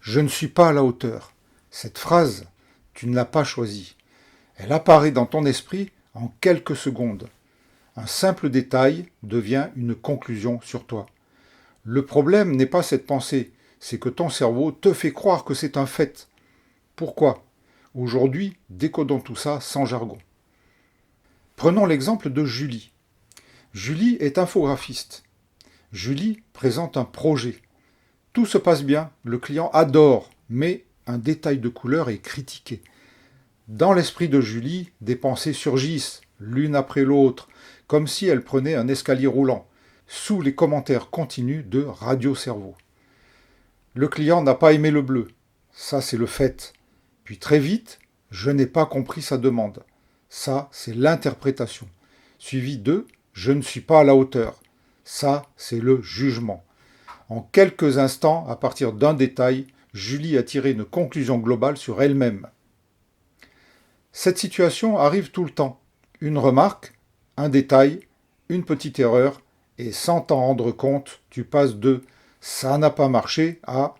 Je ne suis pas à la hauteur. Cette phrase, tu ne l'as pas choisie. Elle apparaît dans ton esprit en quelques secondes. Un simple détail devient une conclusion sur toi. Le problème n'est pas cette pensée, c'est que ton cerveau te fait croire que c'est un fait. Pourquoi? Aujourd'hui, décodons tout ça sans jargon. Prenons l'exemple de Julie. Julie est infographiste. Julie présente un projet. Tout se passe bien, le client adore, mais un détail de couleur est critiqué. Dans l'esprit de Julie, des pensées surgissent, l'une après l'autre, comme si elle prenait un escalier roulant, sous les commentaires continus de Radio Cerveau. Le client n'a pas aimé le bleu, ça c'est le fait. Puis très vite, je n'ai pas compris sa demande. Ça, c'est l'interprétation. Suivi de je ne suis pas à la hauteur. Ça, c'est le jugement. En quelques instants, à partir d'un détail, Julie a tiré une conclusion globale sur elle-même. Cette situation arrive tout le temps. Une remarque, un détail, une petite erreur, et sans t'en rendre compte, tu passes de ça n'a pas marché à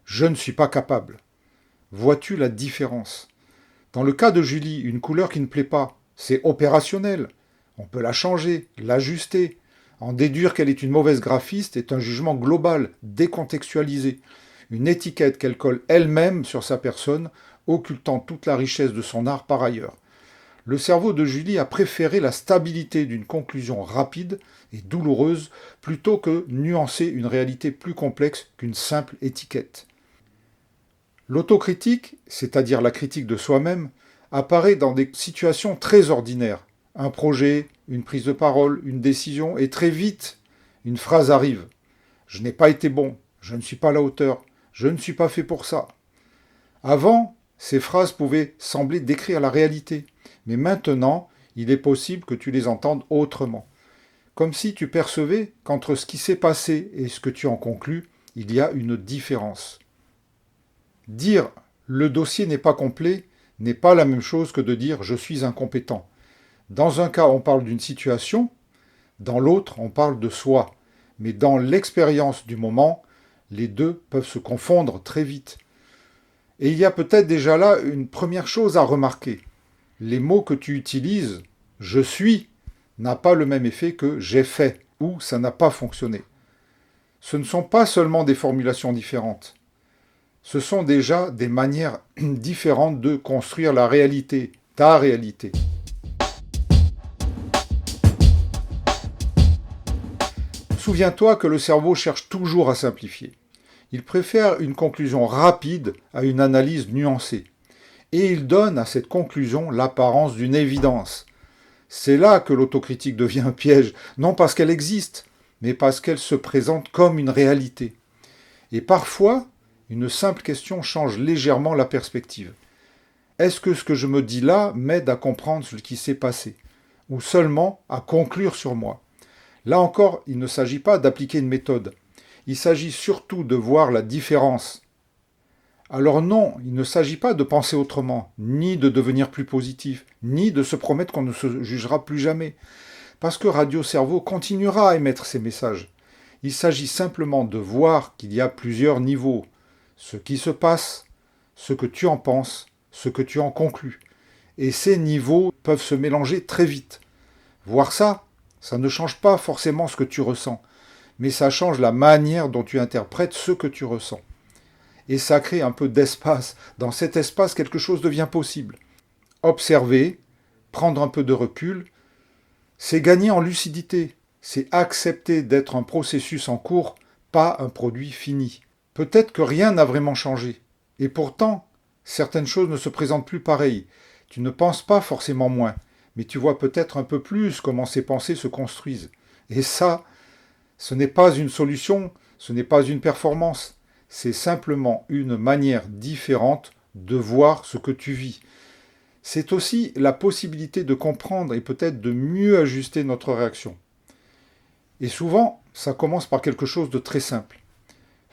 je ne suis pas capable. Vois-tu la différence? Dans le cas de Julie, une couleur qui ne plaît pas, c'est opérationnel. On peut la changer, l'ajuster. En déduire qu'elle est une mauvaise graphiste est un jugement global, décontextualisé. Une étiquette qu'elle colle elle-même sur sa personne, occultant toute la richesse de son art par ailleurs. Le cerveau de Julie a préféré la stabilité d'une conclusion rapide et douloureuse plutôt que nuancer une réalité plus complexe qu'une simple étiquette. L'autocritique, c'est-à-dire la critique de soi-même, apparaît dans des situations très ordinaires. Un projet, une prise de parole, une décision, et très vite, une phrase arrive. Je n'ai pas été bon, je ne suis pas à la hauteur, je ne suis pas fait pour ça. Avant, ces phrases pouvaient sembler décrire la réalité, mais maintenant, il est possible que tu les entendes autrement. Comme si tu percevais qu'entre ce qui s'est passé et ce que tu en conclus, il y a une différence. Dire « le dossier n'est pas complet » n'est pas la même chose que de dire « je suis incompétent ». Dans un cas, on parle d'une situation, dans l'autre, on parle de soi. Mais dans l'expérience du moment, les deux peuvent se confondre très vite. Et il y a peut-être déjà là une première chose à remarquer. Les mots que tu utilises, « je suis », n'a pas le même effet que « j'ai fait » ou « ça n'a pas fonctionné ». Ce ne sont pas seulement des formulations différentes. Ce sont déjà des manières différentes de construire la réalité, ta réalité. Souviens-toi que le cerveau cherche toujours à simplifier. Il préfère une conclusion rapide à une analyse nuancée. Et il donne à cette conclusion l'apparence d'une évidence. C'est là que l'autocritique devient un piège, non parce qu'elle existe, mais parce qu'elle se présente comme une réalité. Et parfois, une simple question change légèrement la perspective. Est-ce que ce que je me dis là m'aide à comprendre ce qui s'est passé, ou seulement à conclure sur moi? Là encore, il ne s'agit pas d'appliquer une méthode. Il s'agit surtout de voir la différence. Alors non, il ne s'agit pas de penser autrement, ni de devenir plus positif, ni de se promettre qu'on ne se jugera plus jamais. Parce que Radio Cerveau continuera à émettre ces messages. Il s'agit simplement de voir qu'il y a plusieurs niveaux. Ce qui se passe, ce que tu en penses, ce que tu en conclus. Et ces niveaux peuvent se mélanger très vite. Voir ça, ça ne change pas forcément ce que tu ressens, mais ça change la manière dont tu interprètes ce que tu ressens. Et ça crée un peu d'espace. Dans cet espace, quelque chose devient possible. Observer, prendre un peu de recul, c'est gagner en lucidité. C'est accepter d'être un processus en cours, pas un produit fini. Peut-être que rien n'a vraiment changé. Et pourtant, certaines choses ne se présentent plus pareilles. Tu ne penses pas forcément moins, mais tu vois peut-être un peu plus comment ces pensées se construisent. Et ça, ce n'est pas une solution, ce n'est pas une performance. C'est simplement une manière différente de voir ce que tu vis. C'est aussi la possibilité de comprendre et peut-être de mieux ajuster notre réaction. Et souvent, ça commence par quelque chose de très simple.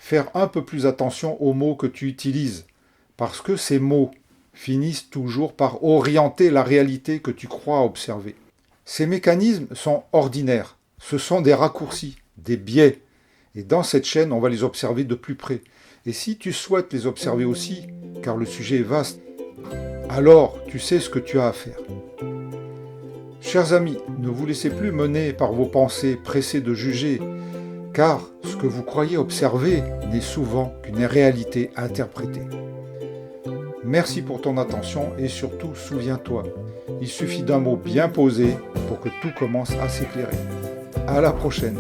Faire un peu plus attention aux mots que tu utilises, parce que ces mots finissent toujours par orienter la réalité que tu crois observer. Ces mécanismes sont ordinaires, ce sont des raccourcis, des biais, et dans cette chaîne, on va les observer de plus près. Et si tu souhaites les observer aussi, car le sujet est vaste, alors tu sais ce que tu as à faire. Chers amis, ne vous laissez plus mener par vos pensées pressées de juger, car ce que vous croyez observer n'est souvent qu'une réalité interprétée. Merci pour ton attention et surtout, souviens-toi, il suffit d'un mot bien posé pour que tout commence à s'éclairer. À la prochaine.